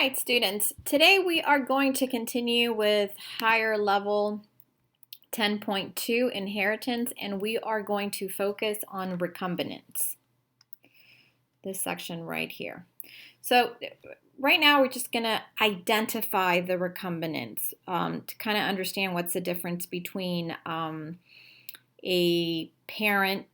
right, students, today we are going to continue with higher level 10.2 inheritance, and we are going to focus on recombinants. This section right here. So right now we're just going to identify the recombinants to kind of understand what's the difference between a parent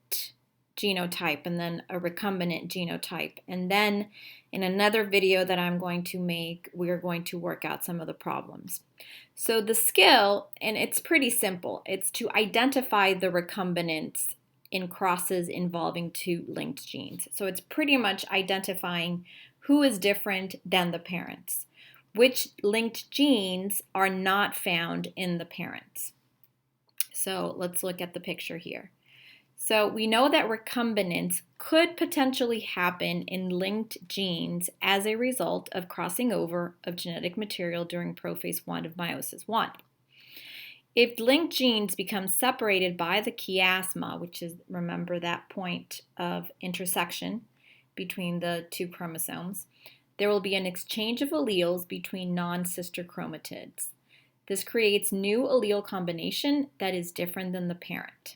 genotype and then a recombinant genotype. And then in another video that I'm going to make, we're going to work out some of the problems. So the skill, and it's pretty simple, it's to identify the recombinants in crosses involving two linked genes. So it's pretty much identifying who is different than the parents, which linked genes are not found in the parents. So let's look at the picture here. So we know that recombinants could potentially happen in linked genes as a result of crossing over of genetic material during prophase 1 of meiosis 1. If linked genes become separated by the chiasma, which is, remember, that point of intersection between the two chromosomes, there will be an exchange of alleles between non-sister chromatids. This creates new allele combination that is different than the parent.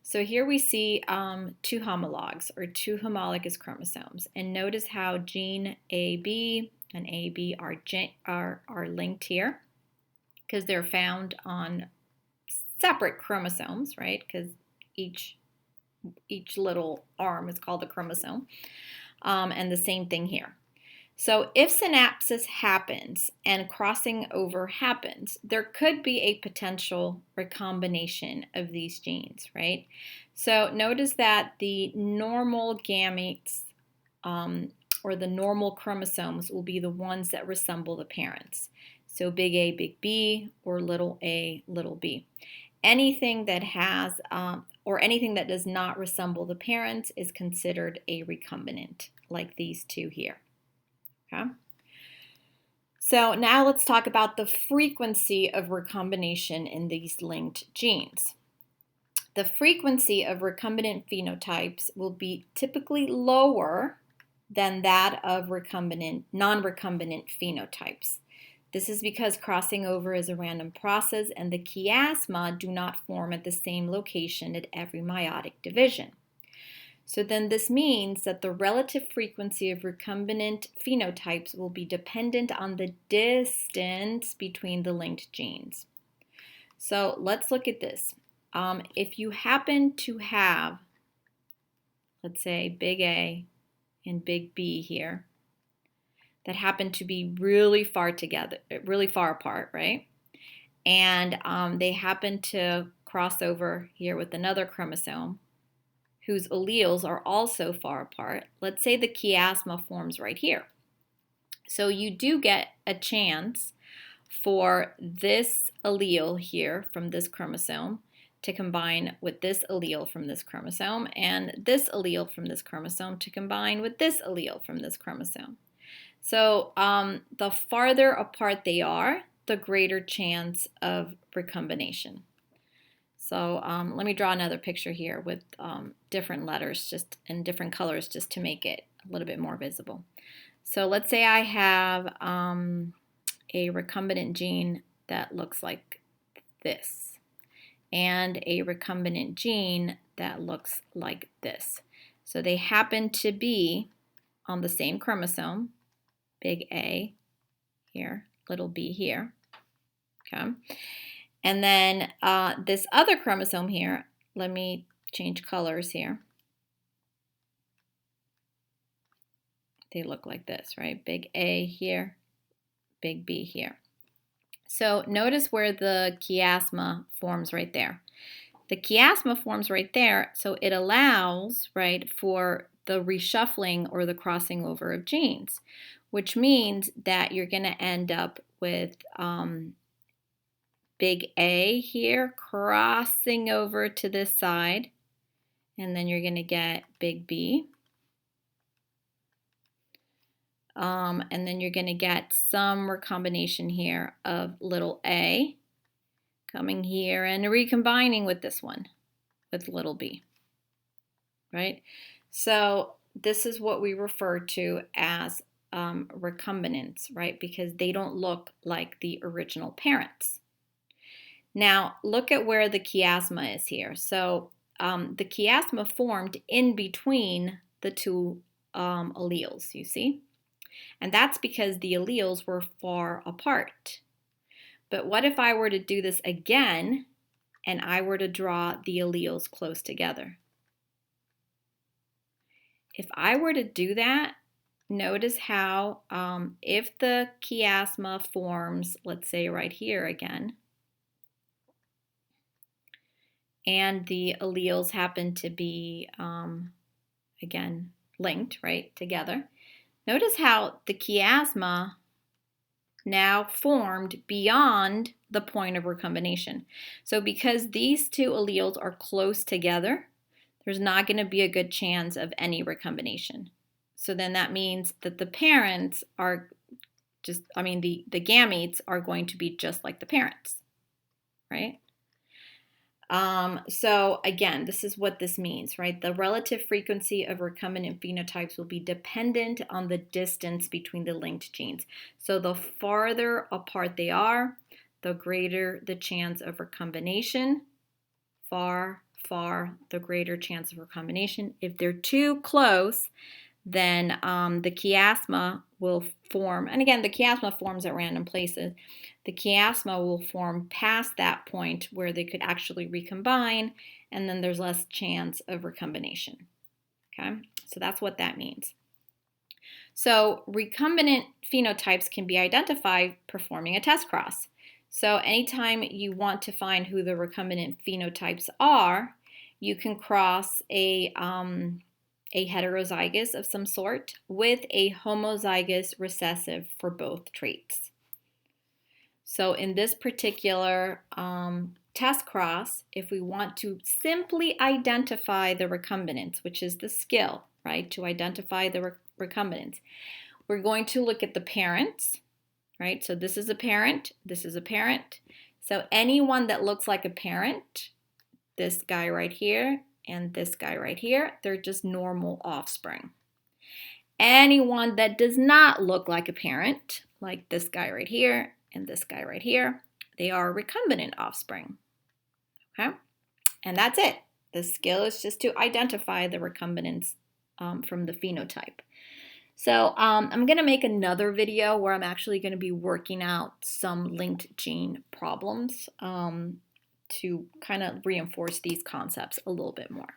So here we see two homologs, or two homologous chromosomes, and notice how gene AB and AB are linked here because they're found on separate chromosomes, right? Because each little arm is called a chromosome, and the same thing here. So if synapsis happens and crossing over happens, there could be a potential recombination of these genes, right? So notice that the normal gametes or the normal chromosomes will be the ones that resemble the parents. So big A, big B, or little a, little b. Anything that has or anything that does not resemble the parents is considered a recombinant, like these two here. Okay. So now let's talk about the frequency of recombination in these linked genes. The frequency of recombinant phenotypes will be typically lower than that of non-recombinant phenotypes. This is because crossing over is a random process and the chiasma do not form at the same location at every meiotic division. So then this means that the relative frequency of recombinant phenotypes will be dependent on the distance between the linked genes. So let's look at this. If you happen to have, let's say, big A and big B here, that happen to be really far together, really far apart, right? And they happen to cross over here with another chromosome, whose alleles are also far apart. Let's say the chiasma forms right here. So you do get a chance for this allele here from this chromosome to combine with this allele from this chromosome, and this allele from this chromosome to combine with this allele from this chromosome. So the farther apart they are, the greater chance of recombination. So let me draw another picture here with different letters just in different colors just to make it a little bit more visible. So let's say I have a recombinant gene that looks like this and a recombinant gene that looks like this. So they happen to be on the same chromosome, big A here, little b here, okay? And then this other chromosome here, let me change colors here. They look like this, right? Big A here, big B here. So notice where the chiasma forms right there. The chiasma forms right there, so it allows, right, for the reshuffling or the crossing over of genes, which means that you're going to end up with big A here crossing over to this side, and then you're going to get big B. And then you're going to get some recombination here of little a coming here and recombining with this one, with little b, right? So this is what we refer to as recombinants, right? Because they don't look like the original parents. Now, look at where the chiasma is here. So the chiasma formed in between the two alleles, you see? And that's because the alleles were far apart. But what if I were to do this again and I were to draw the alleles close together? If I were to do that, notice how if the chiasma forms, let's say right here again, and the alleles happen to be, again, linked, right, together, notice how the chiasma now formed beyond the point of recombination. So because these two alleles are close together, there's not going to be a good chance of any recombination. So then that means that the parents are just, the gametes are going to be just like the parents, right? So again, this is what this means, right? The relative frequency of recombinant phenotypes will be dependent on the distance between the linked genes. So the farther apart they are, the greater the chance of recombination. Far, the greater chance of recombination. If they're too close, then the chiasma will form, and again, the chiasma forms at random places. The chiasma will form past that point where they could actually recombine, and then there's less chance of recombination. Okay, so that's what that means. So recombinant phenotypes can be identified performing a test cross. So anytime you want to find who the recombinant phenotypes are, you can cross a heterozygous of some sort with a homozygous recessive for both traits. So in this particular test cross, if we want to simply identify the recombinants, which is the skill, right, to identify the recombinants, we're going to look at the parents, right? So this is a parent, this is a parent. So anyone that looks like a parent, this guy right here and this guy right here, they're just normal offspring. Anyone that does not look like a parent, like this guy right here and this guy right here, they are recombinant offspring. Okay? And that's it. The skill is just to identify the recombinants from the phenotype. So I'm going to make another video where I'm actually going to be working out some linked gene problems to kind of reinforce these concepts a little bit more.